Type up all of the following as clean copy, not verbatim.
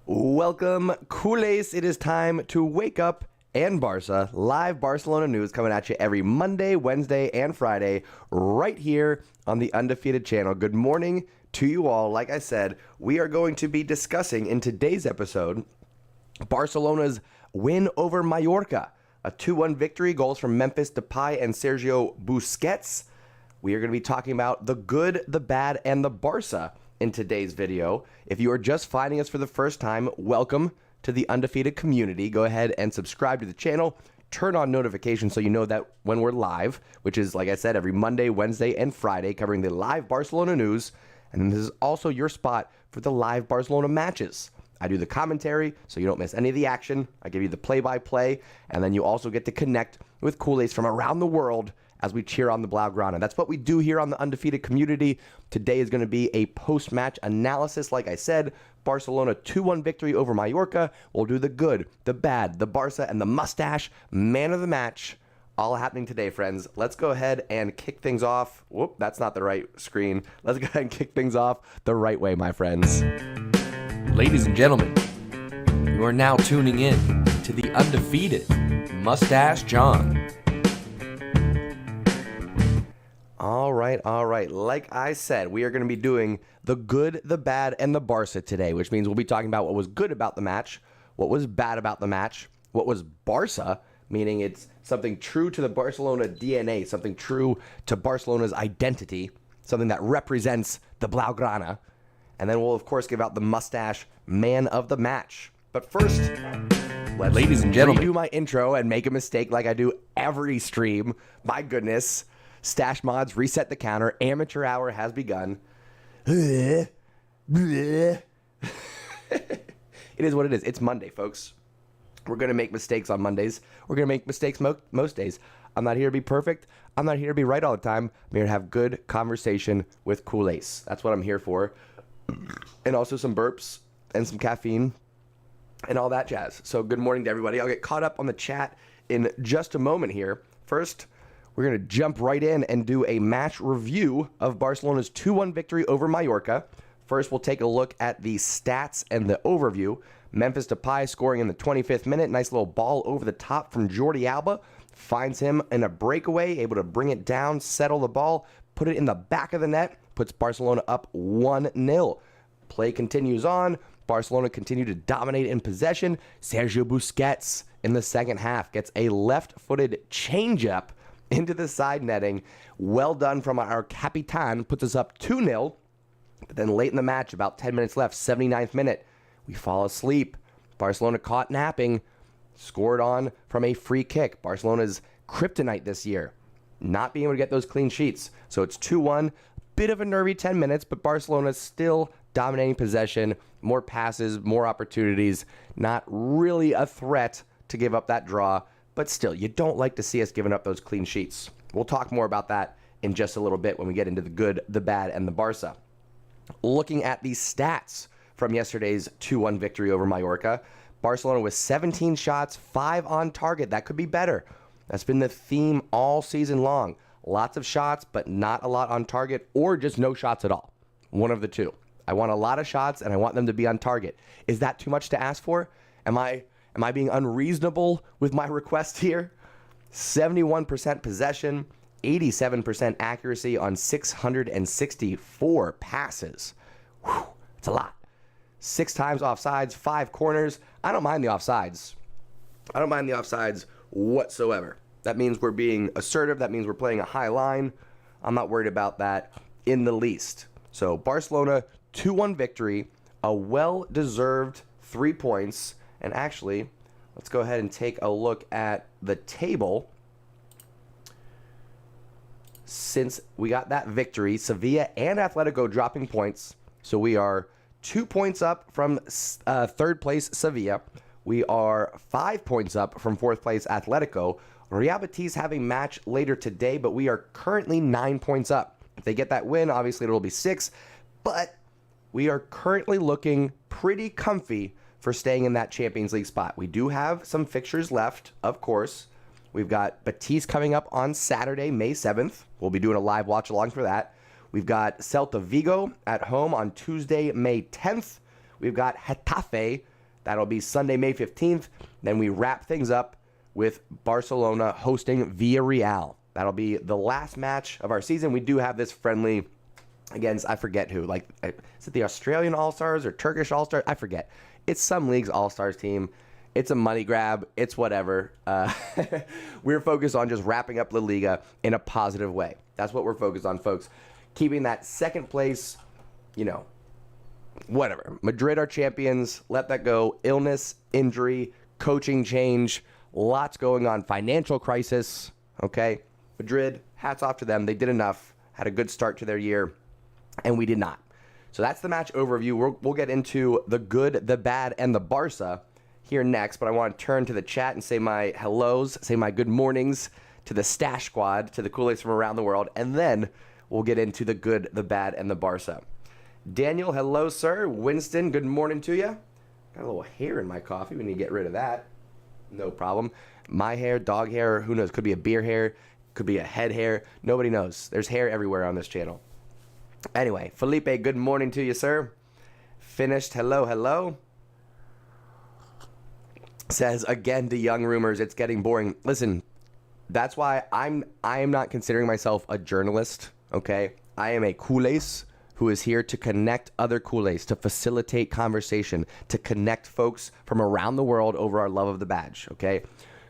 Welcome, Culers. It is time to wake up and Barca. Live Barcelona news coming at you every Monday, Wednesday, and Friday right here on the Undefeated channel. Good morning to you all. Like I said, we are going to be discussing in today's episode Barcelona's win over Mallorca. A 2-1 victory, goals from Memphis Depay and Sergio Busquets. We are going to be talking about the good, the bad, and the Barca in today's video. If you are just finding us for the first time, welcome to the Undefeated community. Go ahead and subscribe to the channel. Turn on notifications so you know that when we're live, which is, like I said, every Monday, Wednesday, and Friday, covering the live Barcelona news. And this is also your spot for the live Barcelona matches. I do the commentary so you don't miss any of the action. I give you the play-by-play, and then you also get to connect with Culers from around the world as we cheer on the Blaugrana. That's what we do here on the Undefeated community. Today is going to be a post-match analysis. Like I said, Barcelona 2-1 victory over Mallorca. We'll do the good, the bad, the Barca, and the Mustache man of the match. All happening today, friends. Let's go ahead and kick things off. Whoop, that's not the right screen. Let's go ahead and kick things off the right way, my friends. Ladies and gentlemen, you are now tuning in to the Undefeated Mustache John. All right. Like I said, we are going to be doing the good, the bad, and the Barca today, which means we'll be talking about what was good about the match, what was bad about the match, what was Barca, meaning it's something true to the Barcelona DNA, something true to Barcelona's identity, something that represents the Blaugrana. And then we'll, of course, give out the Mustache man of the match. But first, ladies and gentlemen, redo my intro and make a mistake like I do every stream. My goodness. Stash mods, reset the counter. Amateur hour has begun. It is what it is. It's Monday, folks. We're going to make mistakes on Mondays. We're going to make mistakes most days. I'm not here to be perfect. I'm not here to be right all the time. I'm here to have good conversation with Culers. That's what I'm here for. And also some burps and some caffeine and all that jazz. So good morning to everybody. I'll get caught up on the chat in just a moment here. First, we're going to jump right in and do a match review of Barcelona's 2-1 victory over Mallorca. First, we'll take a look at the stats and the overview. Memphis Depay scoring in the 25th minute. Nice little ball over the top from Jordi Alba. Finds him in a breakaway, able to bring it down, settle the ball, put it in the back of the net, puts Barcelona up 1-0. Play continues on. Barcelona continue to dominate in possession. Sergio Busquets in the second half gets a left-footed changeup into the side netting. Well done from our Capitan. Puts us up 2-0. But then late in the match, about 10 minutes left, 79th minute, we fall asleep. Barcelona caught napping. Scored on from a free kick. Barcelona's kryptonite this year. Not being able to get those clean sheets. So it's 2-1. Bit of a nervy 10 minutes, but Barcelona's still dominating possession. More passes, more opportunities. Not really a threat to give up that draw. But still, you don't like to see us giving up those clean sheets. We'll talk more about that in just a little bit when we get into the good, the bad, and the Barca. Looking at the stats from yesterday's 2-1 victory over Mallorca, Barcelona with 17 shots, 5 on target. That could be better. That's been the theme all season long. Lots of shots, but not a lot on target, or just no shots at all. One of the two. I want a lot of shots, and I want them to be on target. Is that too much to ask for? Am I being unreasonable with my request here? 71% possession, 87% accuracy on 664 passes. Whew, it's a lot. 6 times offsides, 5 corners. I don't mind the offsides. I don't mind the offsides whatsoever. That means we're being assertive. That means we're playing a high line. I'm not worried about that in the least. So Barcelona, 2-1 victory, a well-deserved 3 points. And actually, let's go ahead and take a look at the table. Since we got that victory, Sevilla and Atletico dropping points. So we are 2 points up from third place Sevilla. We are 5 points up from fourth place Atletico. Real Betis have a match later today, but we are currently 9 points up. If they get that win, obviously it'll be 6. But we are currently looking pretty comfy for staying in that Champions League spot. We do have some fixtures left, of course. We've got Betis coming up on Saturday, May 7th. We'll be doing a live watch along for that. We've got Celta Vigo at home on Tuesday, May 10th. We've got Getafe That'll be Sunday, May 15th. Then we wrap things up with Barcelona hosting Villarreal. That'll be the last match of our season. We do have this friendly against, I forget who. Like, is it the Australian All-Stars or Turkish All-Stars? I forget. It's some league's All-Stars team. It's a money grab. It's whatever. We're focused on just wrapping up La Liga in a positive way. That's what we're focused on, folks. Keeping that second place, whatever. Madrid are champions. Let that go. Illness, injury, coaching change, lots going on. Financial crisis, okay? Madrid, hats off to them. They did enough, had a good start to their year, and we did not. So that's the match overview. We'll get into the good, the bad, and the Barca here next, but I want to turn to the chat and say my hellos, say my good mornings to the Stash Squad, to the Culers from around the world, and then we'll get into the good, the bad, and the Barca. Daniel, hello, sir. Winston, good morning to you. Got a little hair in my coffee. We need to get rid of that. No problem. My hair, dog hair, who knows? Could be a beer hair. Could be a head hair. Nobody knows. There's hair everywhere on this channel. Anyway, Felipe, good morning to you, sir. Finished, hello, hello. Says, again, to young rumors, it's getting boring. Listen, that's why I am not considering myself a journalist, okay? I am a Culers who is here to connect other Culers, to facilitate conversation, to connect folks from around the world over our love of the badge, okay?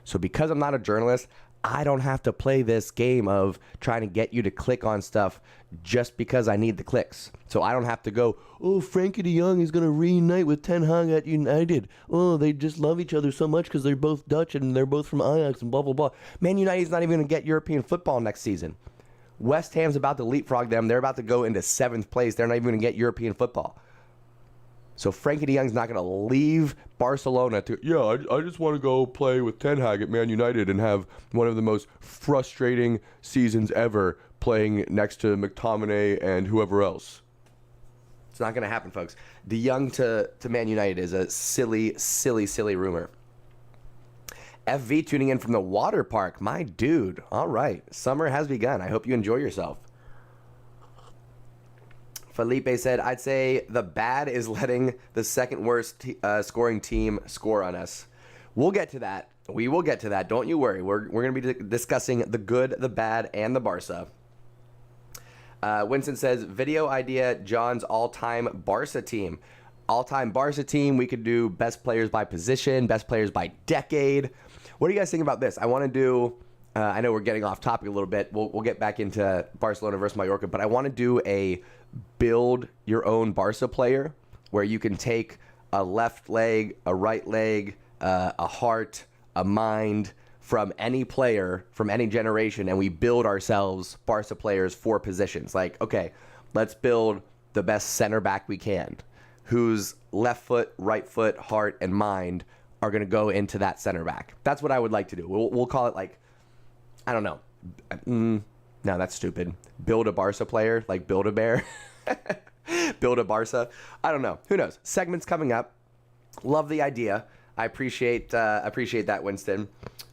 So because I'm not a journalist, I don't have to play this game of trying to get you to click on stuff just because I need the clicks. So I don't have to go, oh, Frankie de Jong is going to reunite with Ten Hag at United. Oh, they just love each other so much because they're both Dutch and they're both from Ajax and blah, blah, blah. Man, United's not even going to get European football next season. West Ham's about to leapfrog them. They're about to go into 7th place. They're not even going to get European football. So Frankie de Jong's not going to leave Barcelona to, I just want to go play with Ten Hag at Man United and have one of the most frustrating seasons ever playing next to McTominay and whoever else. It's not going to happen, folks. De Jong to Man United is a silly, silly, silly rumor. FV tuning in from the water park. My dude. All right. Summer has begun. I hope you enjoy yourself. Felipe said, I'd say the bad is letting the second worst scoring team score on us. We'll get to that. We will get to that. Don't you worry. We're going to be discussing the good, the bad, and the Barca. Winston says, video idea, John's all-time Barca team. All-time Barca team. We could do best players by position, best players by decade. What do you guys think about this? I want to do, I know we're getting off topic a little bit. We'll get back into Barcelona versus Mallorca, but I want to do a build your own Barca player where you can take a left leg, a right leg, a heart, a mind from any player from any generation, and we build ourselves Barca players for positions. Like, okay, let's build the best center back we can, whose left foot, right foot, heart, and mind are going to go into that center back. That's what I would like to do. We'll call it like, I don't know. No, that's stupid. Build a Barca player, like build a bear. Build a Barca. I don't know. Who knows? Segments coming up. Love the idea. I appreciate that, Winston.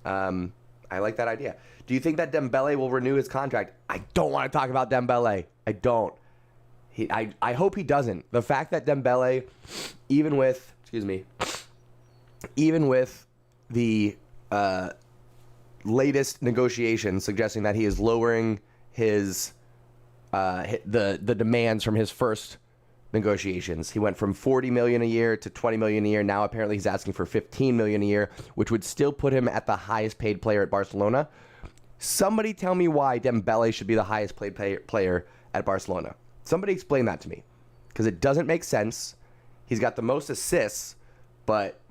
I like that idea. Do you think that Dembele will renew his contract? I don't want to talk about Dembele. I don't. I hope he doesn't. The fact that Dembele, even with the latest negotiations suggesting that he is lowering his the demands from his first negotiations. He went from 40 million a year to 20 million a year. Now apparently he's asking for 15 million a year, which would still put him at the highest paid player at Barcelona. Somebody tell me why Dembele should be the highest paid player at Barcelona. Somebody explain that to me, because it doesn't make sense. He's got the most assists, but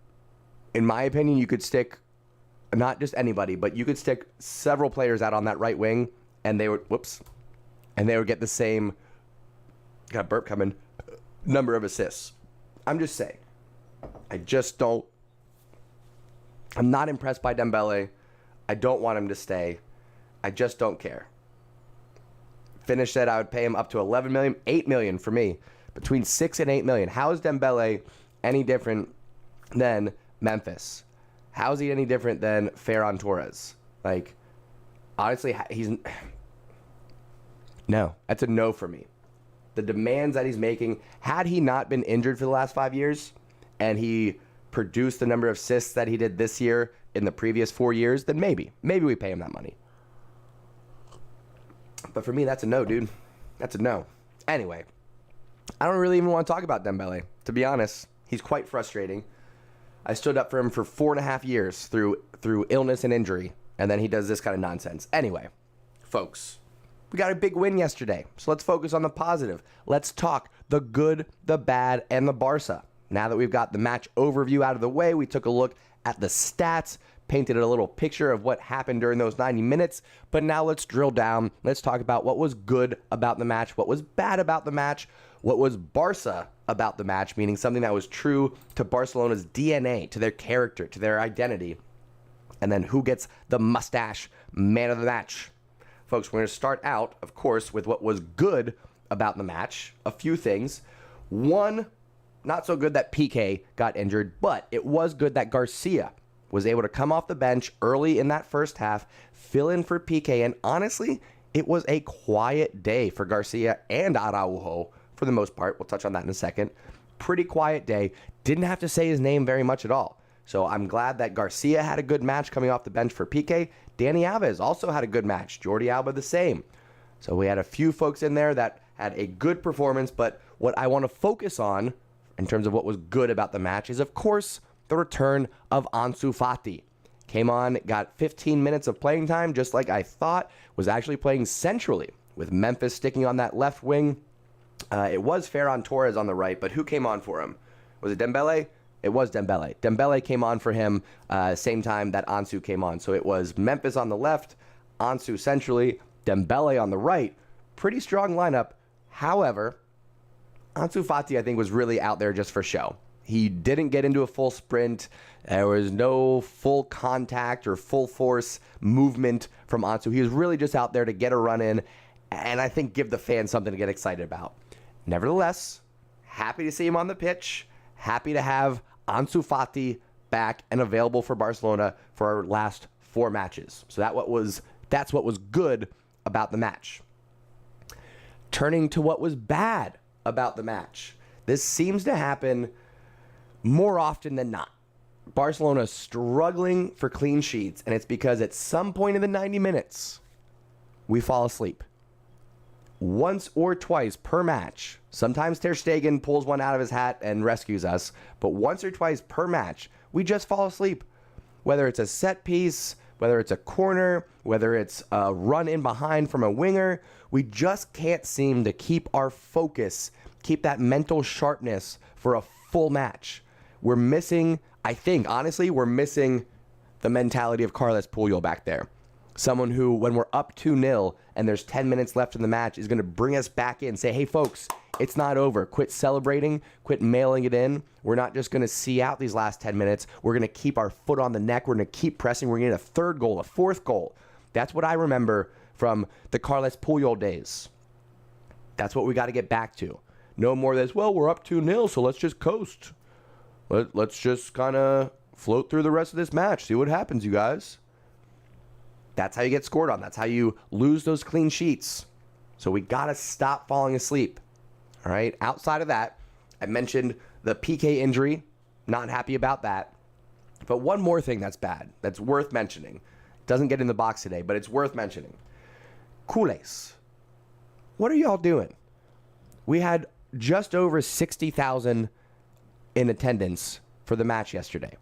in my opinion, you could stick not just anybody, but you could stick several players out on that right wing, and they would get the same, got a burp coming, number of assists. I'm just saying. I'm not impressed by Dembele. I don't want him to stay. I just don't care. Finish said I would pay him up to 11 million, 8 million for me, between 6 and 8 million. How is Dembele any different than Memphis? How is he any different than Ferran Torres? Like, honestly, no, that's a no for me. The demands that he's making, had he not been injured for the last 5 years and he produce the number of assists that he did this year in the previous 4 years, then maybe we pay him that money. But for me, that's a no, dude. That's a no. Anyway, I don't really even want to talk about Dembele, to be honest. He's quite frustrating. I stood up for him for 4.5 years through illness and injury, and then he does this kind of nonsense. Anyway, folks, we got a big win yesterday, so let's focus on the positive. Let's talk the good, the bad, and the Barca. Now that we've got the match overview out of the way, we took a look at the stats, painted a little picture of what happened during those 90 minutes, but now let's drill down. Let's talk about what was good about the match, what was bad about the match, what was Barca about the match, meaning something that was true to Barcelona's DNA, to their character, to their identity, and then who gets the Mustache man of the match. Folks, we're going to start out, of course, with what was good about the match. A few things. One, not so good that PK got injured, but it was good that Garcia was able to come off the bench early in that first half, fill in for PK, and honestly, it was a quiet day for Garcia and Araujo for the most part. We'll touch on that in a second. Pretty quiet day. Didn't have to say his name very much at all. So I'm glad that Garcia had a good match coming off the bench for PK. Dani Alves also had a good match. Jordi Alba the same. So we had a few folks in there that had a good performance, but what I want to focus on in terms of what was good about the match is, of course, the return of Ansu Fati. Came on, got 15 minutes of playing time, just like I thought, was actually playing centrally with Memphis sticking on that left wing. It was Ferran Torres on the right, but who came on for him? Was it Dembele? It was Dembele. Dembele came on for him same time that Ansu came on. So it was Memphis on the left, Ansu centrally, Dembele on the right. Pretty strong lineup. However, Ansu Fati, I think, was really out there just for show. He didn't get into a full sprint. There was no full contact or full force movement from Ansu. He was really just out there to get a run in and I think give the fans something to get excited about. Nevertheless, happy to see him on the pitch. Happy to have Ansu Fati back and available for Barcelona for our last 4 matches. So that's what was good about the match. Turning to what was bad about the match. This seems to happen more often than not. Barcelona struggling for clean sheets, and it's because at some point in the 90 minutes, we fall asleep. Once or twice per match. Sometimes Ter Stegen pulls one out of his hat and rescues us, but once or twice per match, we just fall asleep. Whether it's a set piece, whether it's a corner, whether it's a run in behind from a winger, we just can't seem to keep our focus, keep that mental sharpness for a full match. We're missing, I think, honestly, we're missing the mentality of Carles Puyol back there. Someone who, when we're up 2-0 and there's 10 minutes left in the match, is going to bring us back in, say, hey, folks, it's not over. Quit celebrating. Quit mailing it in. We're not just going to see out these last 10 minutes. We're going to keep our foot on the neck. We're going to keep pressing. We're going to get a 3rd goal, a 4th goal. That's what I remember from the Carles Puyol days. That's what we got to get back to. No more of this, well, we're up 2-0, so let's just coast. Let's just kind of float through the rest of this match. See what happens, you guys. That's how you get scored on. That's how you lose those clean sheets. So we got to stop falling asleep. All right. Outside of that, I mentioned the PK injury. Not happy about that. But one more thing that's bad, that's worth mentioning. Doesn't get in the box today, but it's worth mentioning. Culers. What are y'all doing? We had just over 60,000 in attendance for the match yesterday.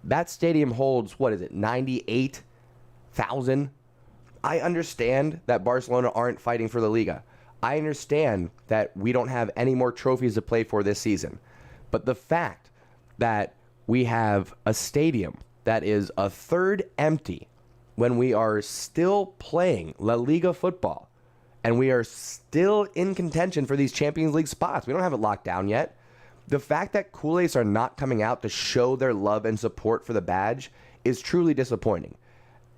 That stadium holds, 98,000? I understand that Barcelona aren't fighting for the Liga. I understand that we don't have any more trophies to play for this season. But the fact that we have a stadium that is a third empty when we are still playing La Liga football and we are still in contention for these Champions League spots, we don't have it locked down yet. The fact that Culers are not coming out to show their love and support for the badge is truly disappointing.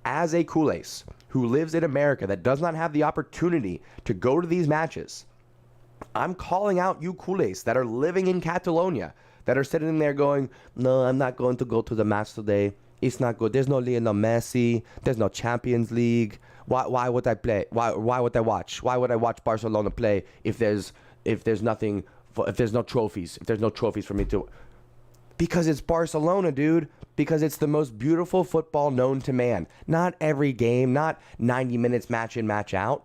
As a Culers who lives in America that does not have the opportunity to go to these matches, I'm calling out you Culers that are living in Catalonia, that are sitting there going, no, I'm not going to go to the match today. It's not good. There's no Lionel Messi. There's no Champions League. Why would I play? Why would I watch? Why would I watch Barcelona play if there's no trophies? If there's no trophies for me to... Because it's Barcelona, dude. Because it's the most beautiful football known to man. Not every game, not 90 minutes match in, match out.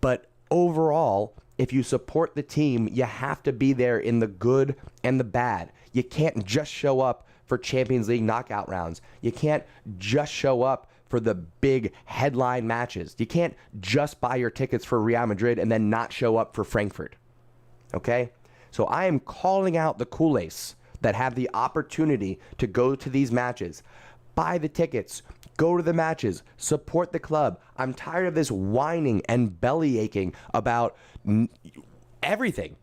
But overall, if you support the team, you have to be there in the good and the bad. You can't just show up for Champions League knockout rounds. You can't just show up for the big headline matches. You can't just buy your tickets for Real Madrid and then not show up for Frankfurt. Okay? So I am calling out the Culers that have the opportunity to go to these matches. Buy the tickets. Go to the matches. Support the club. I'm tired of this whining and belly aching about everything.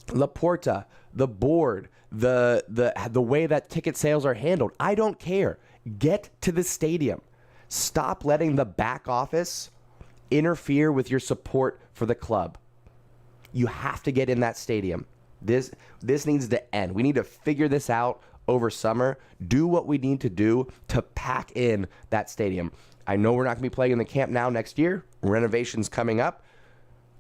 Laporta, the board, the way that ticket sales are handled. I don't care. Get to the stadium. Stop letting the back office interfere with your support for the club. You have to get in that stadium. This needs to end. We need to figure this out over summer. Do what we need to do to pack in that stadium. I know we're not going to be playing in the Camp Nou next year. Renovations coming up.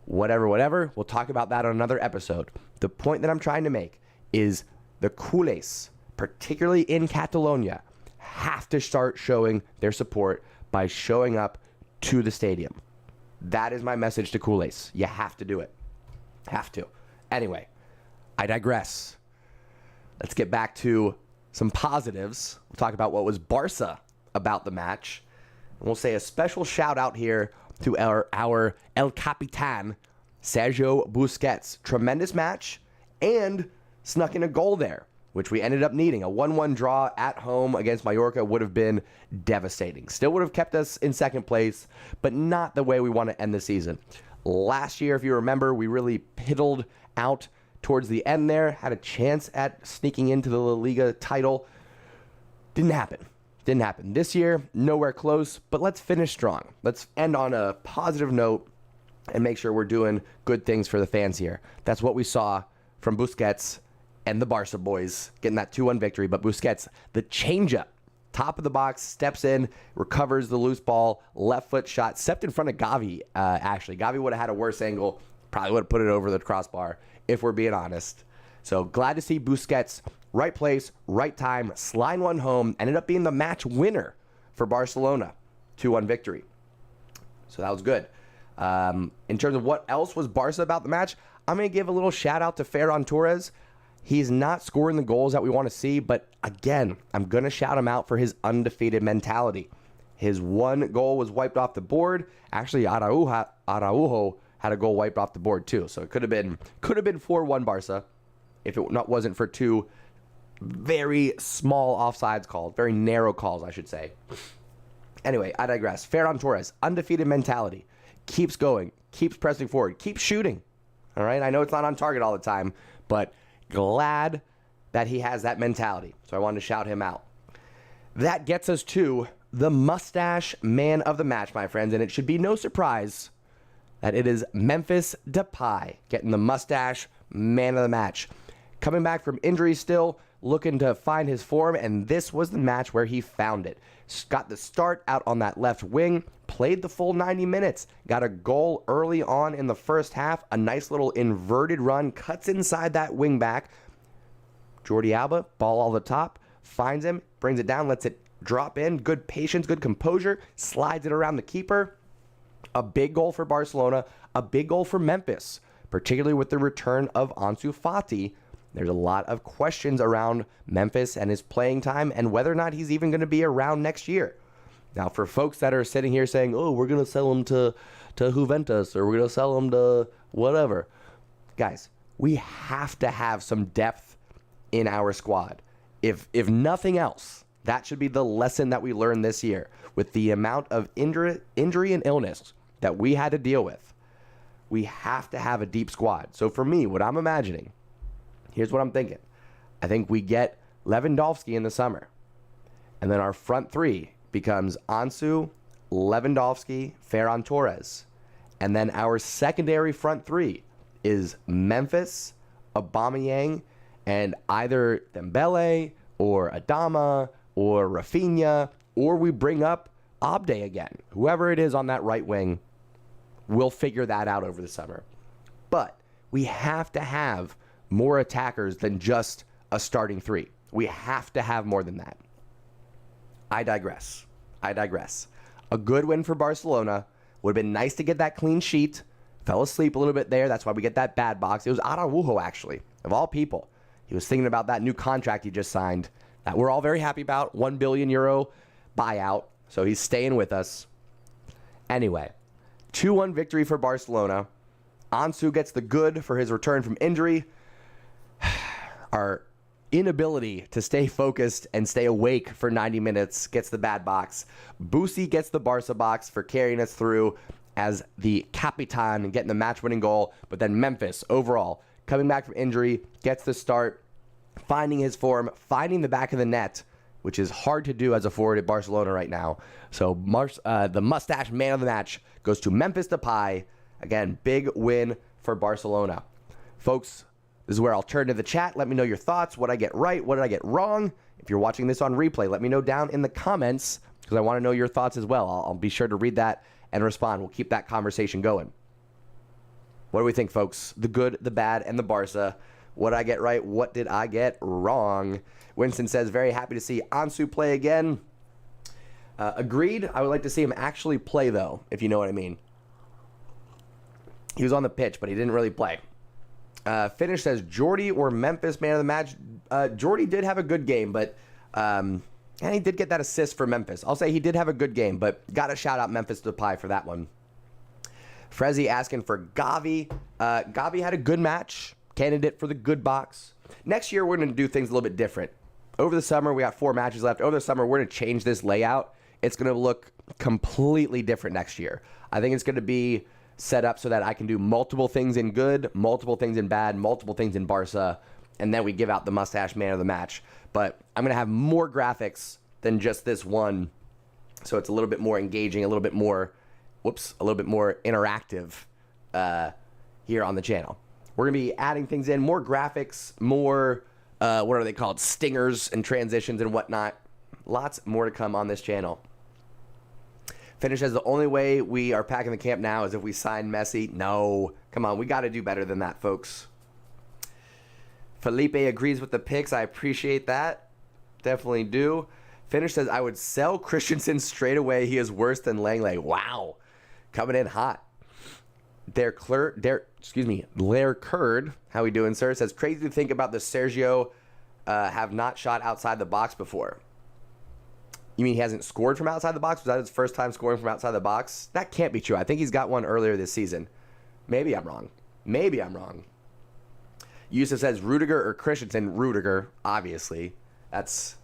Whatever. We'll talk about that on another episode. The point that I'm trying to make is the Culers, particularly in Catalonia, have to start showing their support by showing up to the stadium. That is my message to Culers. You have to do it. Have to. Anyway, I digress. Let's get back to some positives. We'll talk about what was Barca about the match. And we'll say a special shout out here to our El Capitan, Sergio Busquets. Tremendous match and snuck in a goal there, which we ended up needing. A 1-1 draw at home against Mallorca would have been devastating. Still would have kept us in second place, but not the way we want to end the season. Last year, if you remember, we really piddled out towards the end there, had a chance at sneaking into the Liga title. Didn't happen. This year, nowhere close, but let's finish strong. Let's end on a positive note and make sure we're doing good things for the fans here. That's what we saw from Busquets and the Barca boys getting that 2-1 victory. But Busquets, the changeup, top of the box, steps in, recovers the loose ball, left foot shot, stepped in front of Gavi, actually. Gavi would have had a worse angle, probably would have put it over the crossbar, if we're being honest. So glad to see Busquets, right place, right time, slide one home, ended up being the match winner for Barcelona. 2-1 victory. So that was good. In terms of what else was Barca about the match, I'm going to give a little shout out to Ferran Torres. He's not scoring the goals that we want to see, but again, I'm going to shout him out for his undefeated mentality. His one goal was wiped off the board. Actually, Araujo had a goal wiped off the board too. So it could have been 4-1 Barca if it wasn't for two very small offsides calls, very narrow calls, I should say. Anyway, I digress. Ferran Torres, undefeated mentality. Keeps going, keeps pressing forward, keeps shooting. All right, I know it's not on target all the time, but glad that he has that mentality. So I wanted to shout him out. That gets us to the Mustache man of the match, my friends, and it should be no surprise that it is Memphis Depay getting the Mustache man of the match. Coming back from injury still, looking to find his form, and this was the match where he found it. Got the start out on that left wing, played the full 90 minutes, got a goal early on in the first half, a nice little inverted run, cuts inside that wing back. Jordi Alba, ball all the top, finds him, brings it down, lets it drop in, good patience, good composure, slides it around the keeper. A big goal for Barcelona, a big goal for Memphis, particularly with the return of Ansu Fati. There's a lot of questions around Memphis and his playing time and whether or not he's even going to be around next year. Now, for folks that are sitting here saying, oh, we're going to sell him to Juventus or we're going to sell him to whatever. Guys, we have to have some depth in our squad. If nothing else, that should be the lesson that we learned this year. With the amount of injury and illness that we had to deal with, we have to have a deep squad. So for me, what I'm imagining, here's what I'm thinking. I think we get Lewandowski in the summer. And then our front three becomes Ansu, Lewandowski, Ferran Torres. And then our secondary front three is Memphis, Aubameyang, and either Dembele or Adama or Rafinha, or we bring up Abde again. Whoever it is on that right wing, we'll figure that out over the summer. But we have to have more attackers than just a starting three. We have to have more than that. I digress. A good win for Barcelona. Would have been nice to get that clean sheet. Fell asleep a little bit there. That's why we get that bad box. It was Araujo, actually, of all people. He was thinking about that new contract he just signed that we're all very happy about. €1 billion buyout. So he's staying with us. Anyway, 2-1 victory for Barcelona. Ansu gets the good for his return from injury. Our inability to stay focused and stay awake for 90 minutes gets the bad box. Busi gets the Barca box for carrying us through as the Capitan and getting the match-winning goal. But then Memphis, overall, coming back from injury, gets the start, finding his form, finding the back of the net, which is hard to do as a forward at Barcelona right now. So the mustache man of the match goes to Memphis Depay. Again, big win for Barcelona. Folks, this is where I'll turn to the chat. Let me know your thoughts. What I get right? What did I get wrong? If you're watching this on replay, let me know down in the comments because I want to know your thoughts as well. I'll be sure to read that and respond. We'll keep that conversation going. What do we think, folks? The good, the bad, and the Barca. What did I get right? What did I get wrong? Winston says, very happy to see Ansu play again. Agreed. I would like to see him actually play, though, if you know what I mean. He was on the pitch, but he didn't really play. Finish says, Jordi or Memphis man of the match. Jordi did have a good game, but and he did get that assist for Memphis. I'll say he did have a good game, but got to shout out Memphis Depay for that one. Frezzi asking for Gavi. Gavi had a good match. Candidate for the good box. Next year, we're going to do things a little bit different. Over the summer, we got 4 matches left. Over the summer, we're going to change this layout. It's going to look completely different next year. I think it's going to be set up so that I can do multiple things in good, multiple things in bad, multiple things in Barca, and then we give out the mustache man of the match. But I'm going to have more graphics than just this one, so it's a little bit more engaging, a little bit more interactive here on the channel. We're going to be adding things in, more graphics, more, what are they called, stingers and transitions and whatnot. Lots more to come on this channel. Finish as the only way we are packing the camp now is if we sign Messi. No, come on, we got to do better than that, folks. Felipe agrees with the picks. I appreciate that. Definitely do. Finish says, I would sell Christensen straight away. He is worse than Langley. Wow. Coming in hot. Blair Curd, how we doing, sir? Says, crazy to think about the Sergio have not shot outside the box before. You mean he hasn't scored from outside the box? Was that his first time scoring from outside the box? That can't be true. I think he's got one earlier this season. Maybe I'm wrong. Yusuf says Rudiger or Christensen. Rudiger, obviously. That's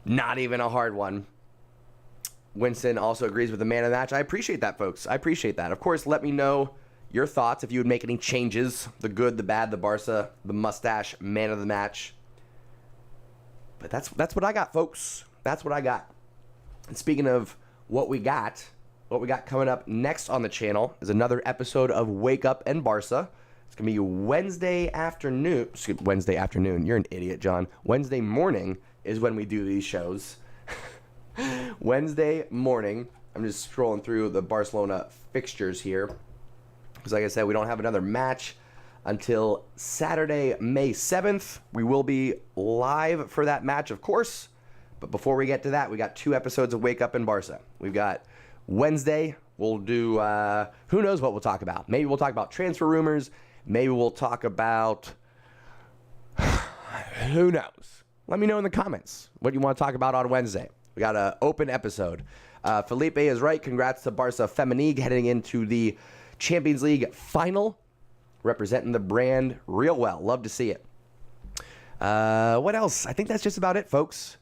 not even a hard one. Winston also agrees with the man of the match. I appreciate that, folks. I appreciate that. Of course, let me know your thoughts if you would make any changes. The good, the bad, the Barca, the mustache, man of the match. But that's what I got, folks. That's what I got. And speaking of what we got coming up next on the channel is another episode of Wake Up and Barca. It's going to be Wednesday afternoon. You're an idiot, John. Wednesday morning is when we do these shows. Wednesday morning. I'm just scrolling through the Barcelona fixtures here. Because like I said, we don't have another match until Saturday, May 7th. We will be live for that match, of course. But before we get to that, we got 2 episodes of Wake Up in Barca. We've got Wednesday. We'll do, who knows what we'll talk about. Maybe we'll talk about transfer rumors. Maybe we'll talk about, who knows. Let me know in the comments what you want to talk about on Wednesday. We got an open episode. Felipe is right. Congrats to Barca Feminigue heading into the Champions League final. Representing the brand real well. Love to see it. What else? I think that's just about it, folks.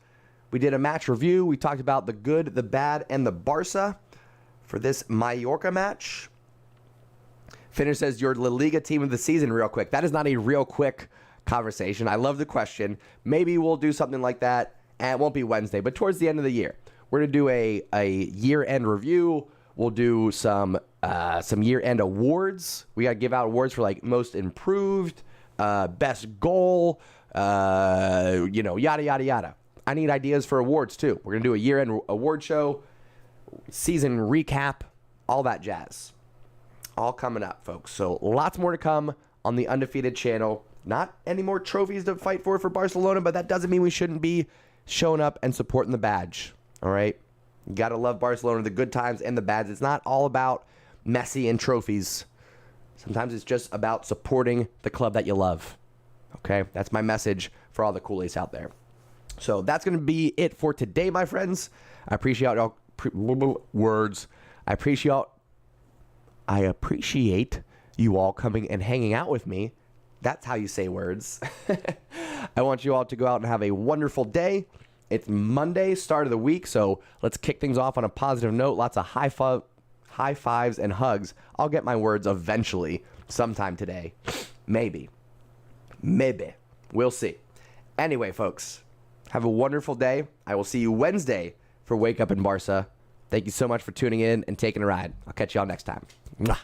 We did a match review. We talked about the good, the bad, and the Barca for this Mallorca match. Finish says your La Liga team of the season real quick. That is not a real quick conversation. I love the question. Maybe we'll do something like that, and it won't be Wednesday, but towards the end of the year. We're going to do a year-end review. We'll do some year-end awards. We got to give out awards for like most improved, best goal, yada, yada, yada. I need ideas for awards, too. We're going to do a year-end award show, season recap, all that jazz. All coming up, folks. So lots more to come on the Undefeated channel. Not any more trophies to fight for Barcelona, but that doesn't mean we shouldn't be showing up and supporting the badge. All right? You got to love Barcelona, the good times and the bads. It's not all about Messi and trophies. Sometimes it's just about supporting the club that you love. Okay? That's my message for all the Culers out there. So that's going to be it for today, my friends. I appreciate y'all. Words. I appreciate you all coming and hanging out with me. That's how you say words. I want you all to go out and have a wonderful day. It's Monday, start of the week, so let's kick things off on a positive note. Lots of high fives and hugs. I'll get my words eventually, sometime today. Maybe. We'll see. Anyway, folks, have a wonderful day. I will see you Wednesday for Wake Up in Barca. Thank you so much for tuning in and taking a ride. I'll catch y'all next time. Mwah.